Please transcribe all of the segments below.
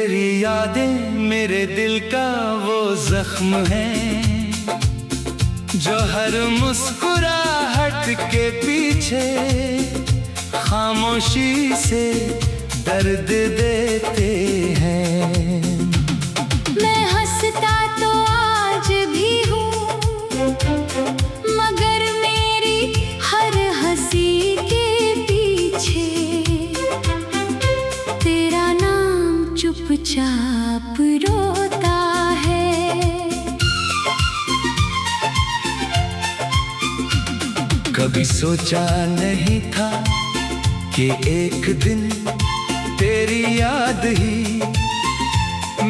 तेरी यादें मेरे दिल का वो जख्म है जो हर मुस्कुराहट के पीछे खामोशी से दर्द देते हैं। मैं हंसता तो आज भी हूँ, मगर मेरी हर हंसी के पीछे तेरा नाम चुपचाप रोता है। कभी सोचा नहीं था कि एक दिन तेरी याद ही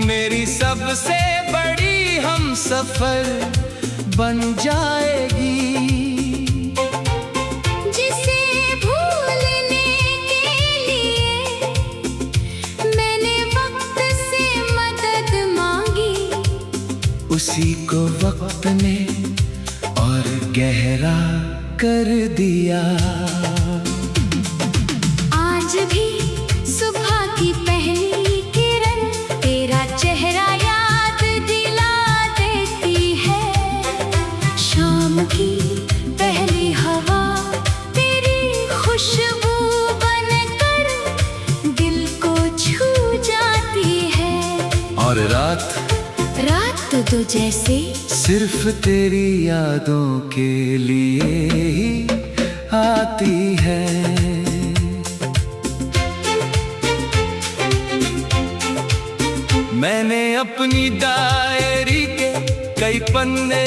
मेरी सबसे बड़ी हमसफर बन जाएगी, जिसे भूलने के लिए मैंने वक्त से मदद मांगी, उसी को वक्त ने और गहरा कर दिया। आज भी सुबह की पहली किरण तेरा चेहरा याद दिला देती है, शाम की पहली हवा तेरी खुशबू बनकर दिल को छू जाती है। और रात तो जैसे सिर्फ तेरी यादों के लिए ही आती है। मैंने अपनी डायरी के कई पन्ने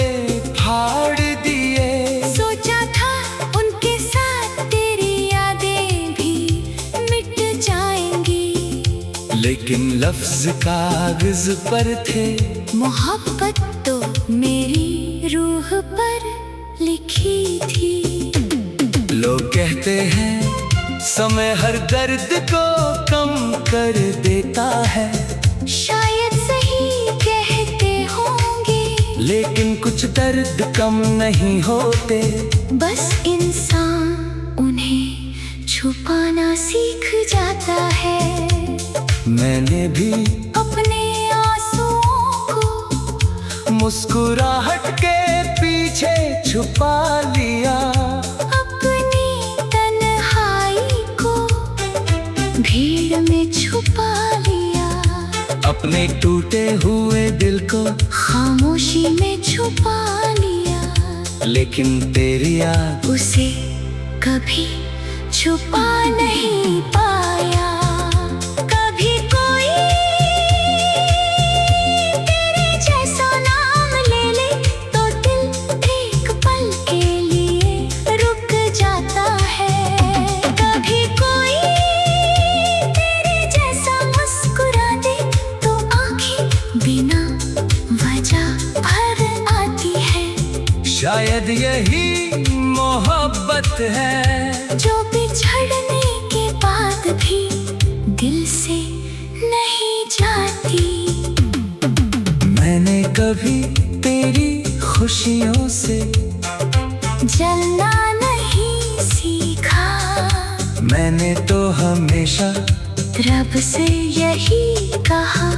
फाड़ दिए, सोचा था उनके साथ तेरी यादें भी मिट जाएंगी, लेकिन लफ्ज कागज पर थे, मोहब्बत तो मेरी रूह पर लिखी थी। लोग कहते हैं समय हर दर्द को कम कर देता है, शायद सही कहते होंगे, लेकिन कुछ दर्द कम नहीं होते, बस इंसान उन्हें छुपाना सीख जाता है। मैंने भी अपने आंसुओं को मुस्कुराहट के पीछे छुपा लिया, अपनी तन्हाई को भीड़ में छुपा लिया, अपने टूटे हुए दिल को खामोशी में छुपा लिया, लेकिन तेरी याद उसे कभी छुपा नहीं पाया। कभी कोई तेरे जैसा नाम ले ले तो दिल एक पल के लिए रुक जाता है, कभी कोई तेरे जैसा मुस्कुरा दे तो आंखें बिना वजह भर आती है। शायद यही मोहब्बत है जो बिछड़ने के बाद भी दिल से नहीं जाती। मैंने कभी तेरी खुशियों से जलना नहीं सीखा, मैंने तो हमेशा रब से यही कहा,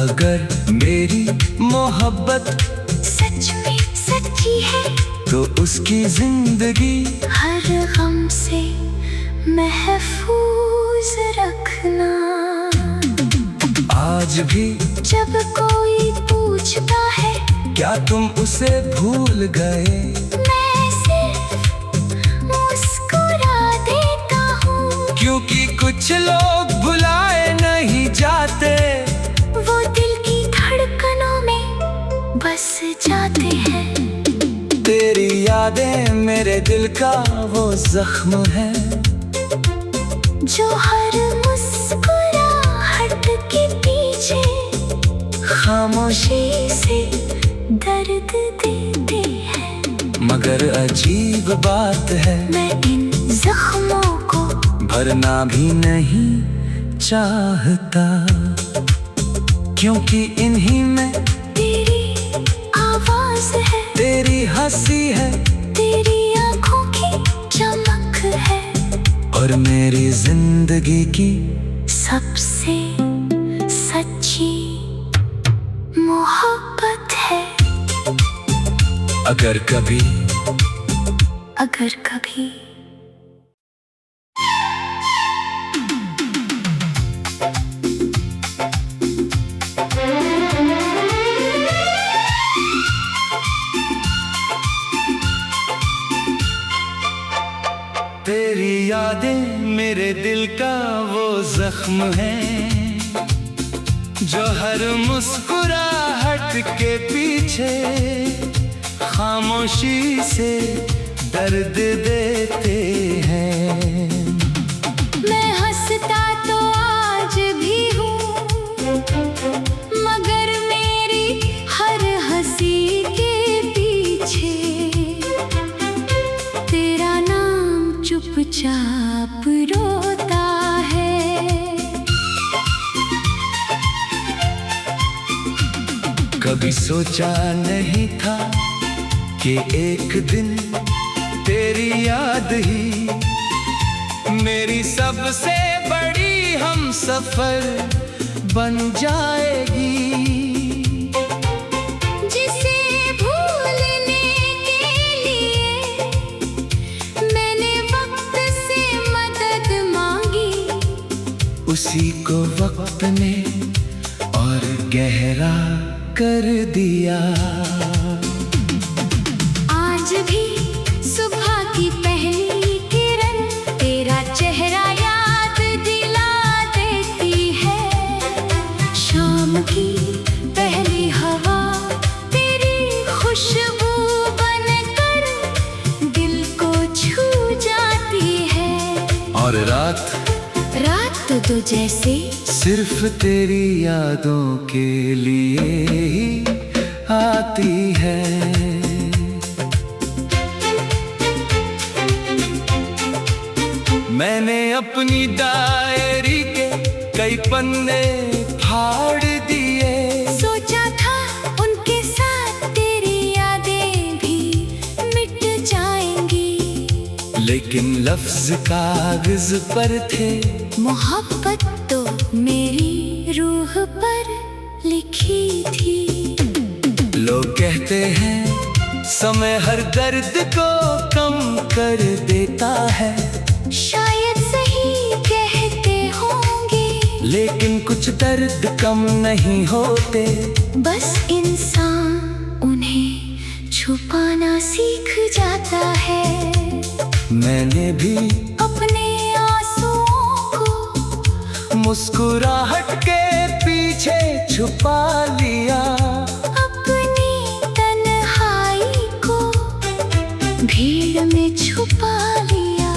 अगर मेरी मोहब्बत सच में सच्ची है तो उसकी जिंदगी हर गम से महफूज रखना। आज भी जब कोई पूछता है क्या तुम उसे भूल गए, मैं सिर्फ मुस्कुरा देता हूँ, क्योंकि कुछ लोग भुलाए नहीं जाते, वो दिल की धड़कनों में बस जाते हैं। तेरी यादें मेरे दिल का वो जख्म है जो हर मुस्कुराहट के पीछे खामोशी से दर्द देते हैं। मगर अजीब बात है मैं इन जख्मों को भरना भी नहीं चाहता, क्योंकि इन्हीं में तेरी आवाज है, तेरी हंसी है, तेरी आंखों की चमक है, और मेरी जिंदगी की सबसे सच्ची अगर कभी तेरी यादें मेरे दिल का वो जख्म है जो हर मुस्कुराहट के पीछे खामोशी से दर्द देते हैं। मैं हंसता तो आज भी हूँ, मगर मेरी हर हंसी के पीछे तेरा नाम चुपचाप रोता है। कभी सोचा नहीं था कि एक दिन तेरी याद ही मेरी सबसे बड़ी हमसफर बन जाएगी। जिसे भूलने के लिए मैंने वक्त से मदद मांगी, उसी को वक्त ने और गहरा कर दिया। आज भी सुबह की पहली किरण तेरा चेहरा याद दिला देती है। शाम की पहली हवा तेरी खुशबू बनकर दिल को छू जाती है। और रात तो जैसे सिर्फ तेरी यादों के लिए ही आती है। मैंने अपनी डायरी के कई पन्ने फाड़ दिए, सोचा था उनके साथ तेरी यादें भी मिट जाएंगी, लेकिन लफ्ज कागज पर थे। मोहब्बत तो मेरी रूह पर लिखी थी। लोग कहते हैं समय हर दर्द को कम कर देता है, शायद सही कहते होंगे, लेकिन कुछ दर्द कम नहीं होते, बस इंसान उन्हें छुपाना सीख जाता है। मैंने भी अपने आंसुओं को मुस्कुराहट के पीछे छुपा लिया, अपनी तन्हाई को भीड़ में छुपा लिया,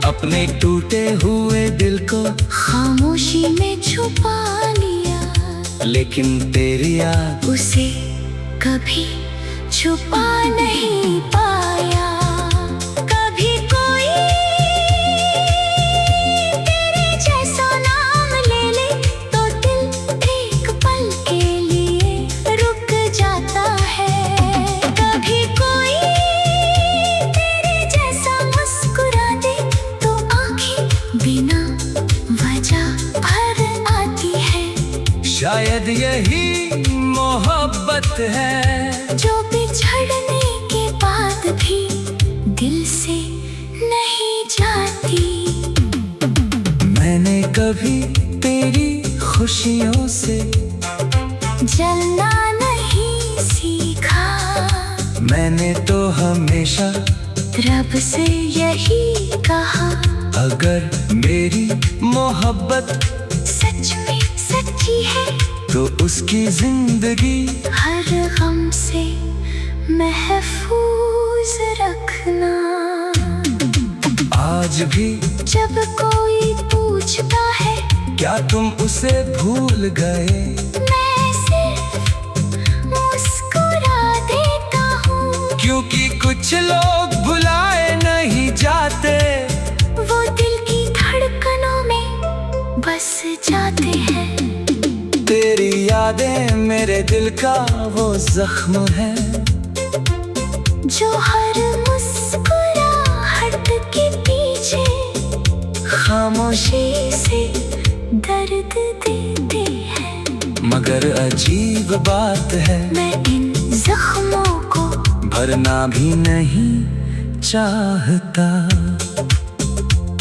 अपने टूटे हुए दिल को खामोशी में छुपा लिया, लेकिन तेरी याद उसे कभी छुपा नहीं पाया। कभी कोई तेरे जैसा नाम ले ले तो दिल एक पल के लिए रुक जाता है। कभी कोई तेरे जैसा मुस्कुरा दे तो आंखें बिना वजह भर आती है। शायद यही मोहब्बत है जो बिछड़ने के बाद भी दिल से नहीं जाती। मैंने कभी तेरी खुशियों से जलना नहीं सीखा, मैंने तो हमेशा रब से यही कहा, अगर मेरी मोहब्बत सच में सच्ची है तो उसकी जिंदगी हर गम से महफूज रखना। आज भी जब कोई पूछता है क्या तुम उसे भूल गए, मैं सिर्फ मुस्कुरा देता हूँ, क्योंकि कुछ लोग भुलाए नहीं जाते, वो दिल की धड़कनों में बस जाते हैं। तेरी यादें मेरे दिल का वो जख्म है जो हर मुस्कुराहट के पीछे खामोशी से दर्द देते हैं। मगर अजीब बात है मैं इन जख्मों को भरना भी नहीं चाहता,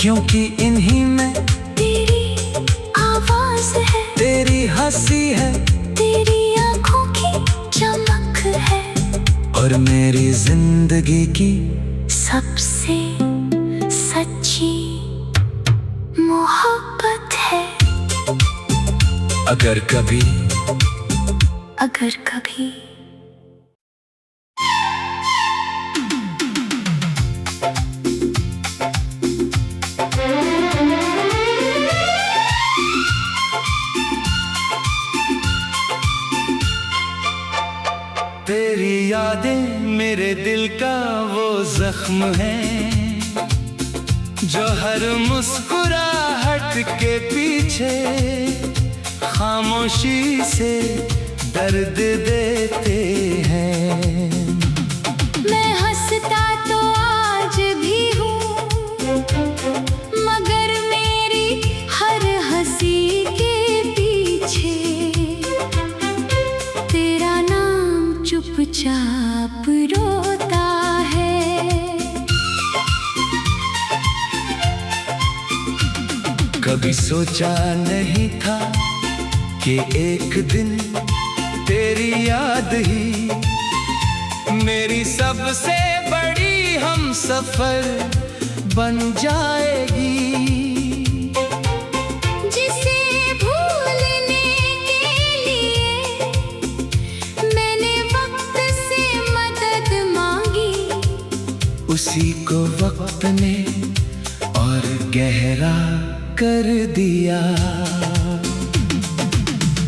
क्योंकि इन्हीं में तेरी आवाज है, तेरी हंसी है, तेरी आंखों की चमक है, और मेरी जिंदगी की सबसे सच्ची मोहब्बत है। अगर कभी तेरी यादें मेरे दिल का वो जख्म है, जो हर मुस्कुराहट के पीछे खामोशी से दर्द देते हैं। मैं हंसता तो आज भी हूँ, मगर मेरी हर हंसी के पीछे तेरा नाम चुपचाप रोता है। कभी सोचा नहीं था कि एक दिन तेरी याद ही मेरी सबसे बड़ी हमसफर बन जाएगी। जिसे भूलने के लिए मैंने वक्त से मदद मांगी, उसी को वक्त ने और गहरा कर दिया।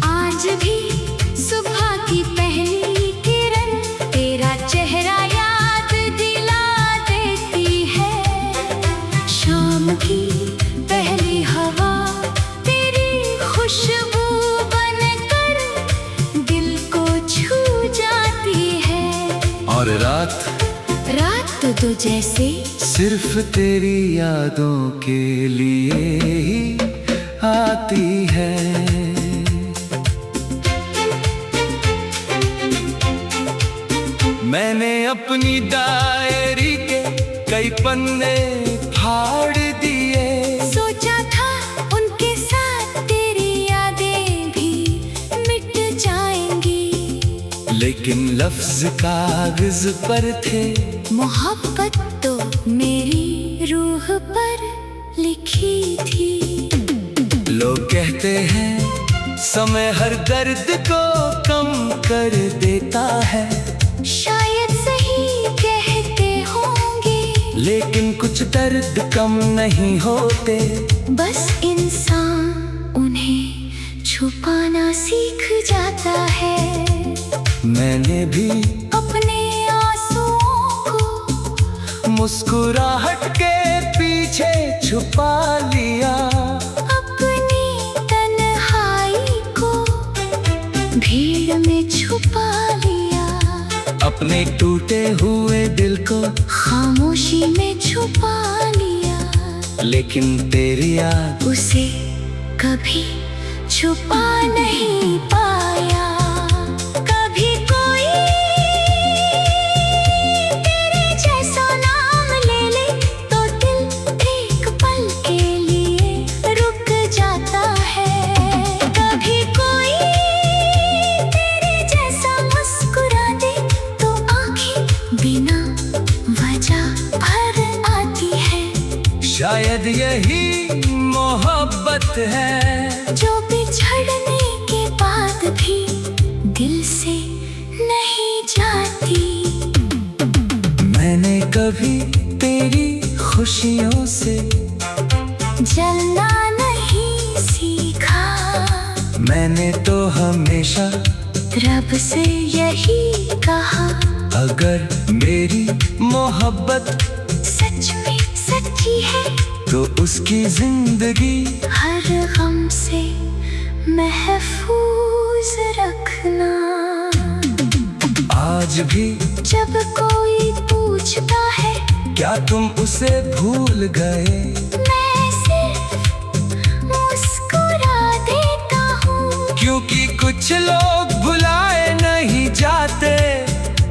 आज भी सुबह की पहली किरण तेरा चेहरा याद दिला देती है। शाम की पहली हवा तेरी खुशबू बनकर दिल को छू जाती है। और रात तो जैसे सिर्फ तेरी यादों के लिए ही आती है। मैंने अपनी डायरी के कई पन्ने फाड़ दिए, सोचा था उनके साथ तेरी यादें भी मिट जाएंगी, लेकिन लफ्ज कागज पर थे। मोहब्बत तो मेरी रूह पर लिखी थी। लोग कहते हैं समय हर दर्द को कम कर देता है, शायद सही कहते होंगे, लेकिन कुछ दर्द कम नहीं होते, बस इंसान उन्हें छुपाना सीख जाता है। मैंने भी अपने आंसुओं को मुस्कुराहट के पीछे छुपा लिया, अपनी तन्हाई को भीड़ में छुपा लिया, अपने टूटे हुए दिल को खामोशी में छुपा लिया, लेकिन तेरी याद उसे कभी छुपा नहीं पाया। कभी कोई तेरे जैसा नाम ले ले तो दिल एक पल के लिए रुक जाता है। कभी कोई तेरे जैसा मुस्कुरा दे तो आंखें बिना वजह भर आती है। शायद यही मोहब्बत है, जो बिछड़ने के बाद भी दिल से नहीं जाती। मैंने कभी तेरी खुशियों से जलना नहीं सीखा, मैंने तो हमेशा रब से यही कहा, अगर मेरी मोहब्बत सच में सच्ची है तो उसकी जिंदगी हर गम से महफूज रखना। आज भी जब कोई पूछता है क्या तुम उसे भूल गए, मैं सिर्फ मुस्कुरा देता हूँ, क्योंकि कुछ लोग भुलाए नहीं जाते।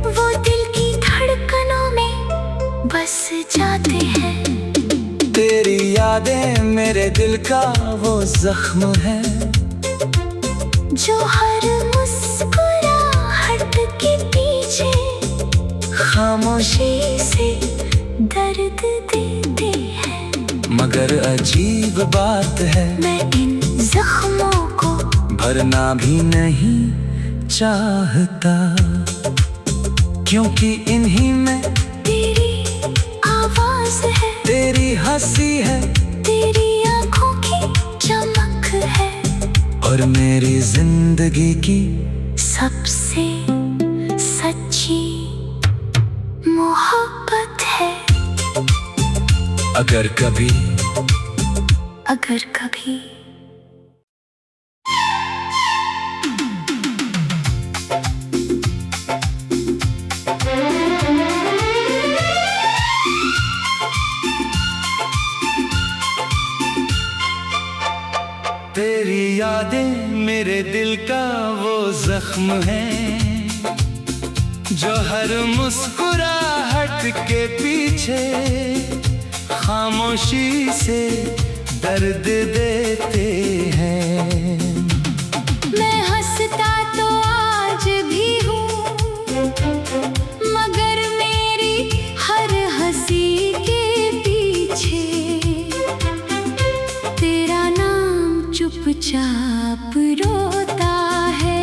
वो दिल की धड़कन यादें मेरे दिल का वो जख्म है, जो हर मुस्कुराहट के पीछे खामोशी से दर्द देते हैं। मगर अजीब बात है, मैं इन जख्मों को भरना भी नहीं चाहता, क्योंकि इन्हीं में तेरी आवाज है, तेरी हंसी है, तेरी आंखों की चमक है, और मेरी जिंदगी की सबसे सच्ची मोहब्बत है। अगर कभी तेरी यादें मेरे दिल का वो जख्म है, जो हर मुस्कुराहट के पीछे खामोशी से दर्द देते हैं। मैं हंसता तो आज भी हूँ, मगर मेरी हर हंसी के पीछे तेरा नाम चुपचाप रोता है।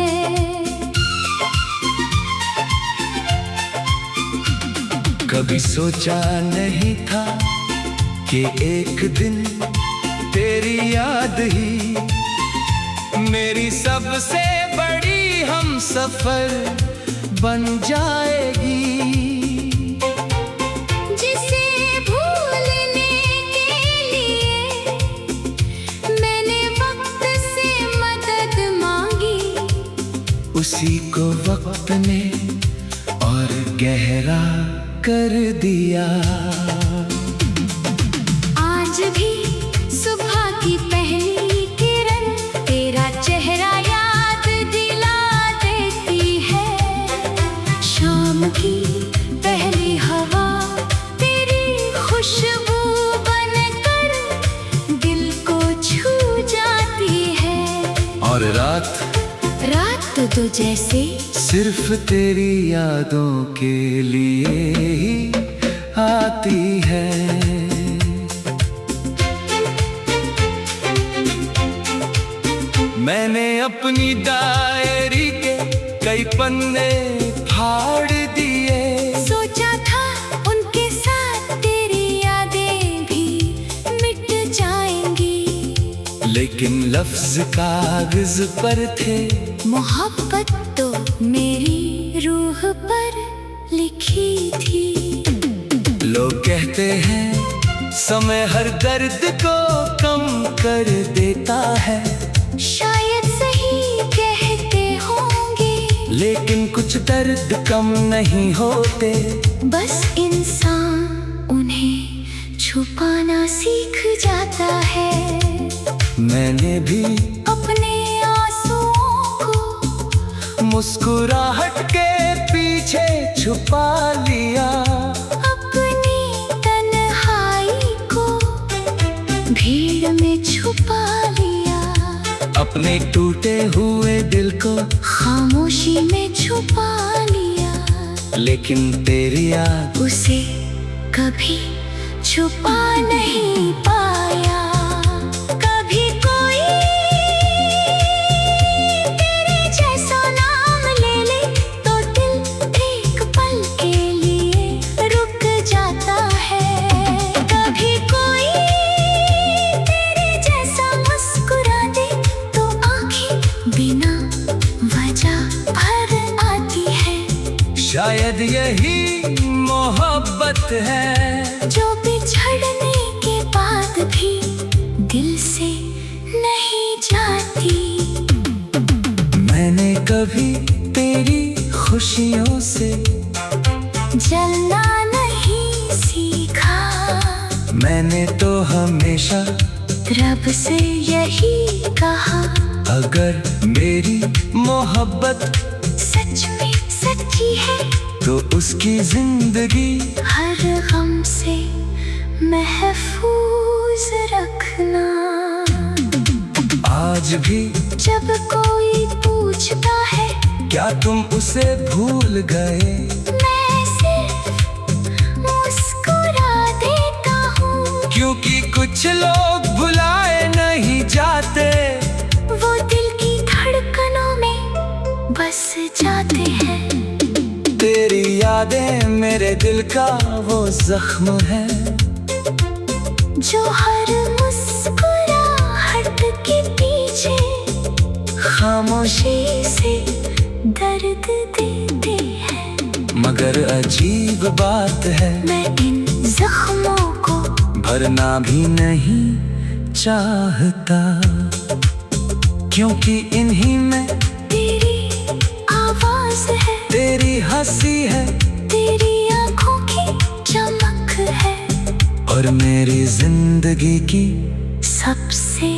कभी सोचा नहीं था कि एक दिन तेरी याद ही मेरी सबसे बड़ी हमसफर बन जाएगी, जिसे भूलने के लिए मैंने वक्त से मदद मांगी, उसी को वक्त ने और गहरा कर दिया। आज भी सुबह की पहली किरण तेरा चेहरा याद दिला देती है, शाम की पहली हवा तेरी खुशबू बनकर दिल को छू जाती है, और रात तो जैसे सिर्फ तेरी यादों के लिए ही आती है। मैंने अपनी डायरी के कई पन्ने फाड़ दिए, सोचा था उनके साथ तेरी यादें भी मिट जाएंगी, लेकिन लफ्ज कागज पर थे, मोहब्बत तो मेरी रूह पर लिखी थी। लोग कहते हैं समय हर दर्द को कम कर देता है, शायद सही कहते होंगे, लेकिन कुछ दर्द कम नहीं होते, बस इंसान उन्हें छुपाना सीख जाता है। मैंने भी अपने आंसुओं को मुस्कुराहट के पीछे छुपा लिया, अपनी तन्हाई को भीड़ में छुपा लिया, अपने टूटे हुए दिल को खामोशी में छुपा लिया, लेकिन तेरी याद उसे कभी छुपा नहीं पाया। कभी कोई तेरे जैसा नाम ले ले तो दिल एक पल के लिए रुक जाता है, कभी कोई तेरे जैसा मुस्कुरा दे तो आंखें बिना वजह भर आती है। शायद यही मोहब्बत है, जो बिछड़ने के बाद भी दिल से नहीं जाती। मैंने कभी तेरी खुशियों से जलना नहीं सीखा, मैंने तो हमेशा रब से यही कहा, अगर मेरी मोहब्बत सच में सच्ची है तो उसकी जिंदगी हर गम से महफूज महफूज रखना। आज भी जब कोई पूछता है क्या तुम उसे भूल गए, मैं सिर्फ मुस्कुरा देता हूँ। क्योंकि कुछ लोग भुलाए नहीं जाते, वो दिल की धड़कनों में बस जाते हैं। तेरी यादें मेरे दिल का वो जख्म है, जो हर मुस्कुराहट के पीछे खामोशी से दर्द देते हैं। मगर अजीब बात है, मैं इन जख्मों को भरना भी नहीं चाहता, क्योंकि इन्हीं में तेरी आवाज है, तेरी हंसी है, तेरी आंखों की चमक है, और मेरी जिंदगी की सबसे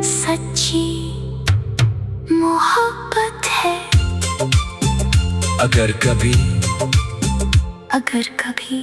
सच्ची मोहब्बत है। अगर कभी अगर कभी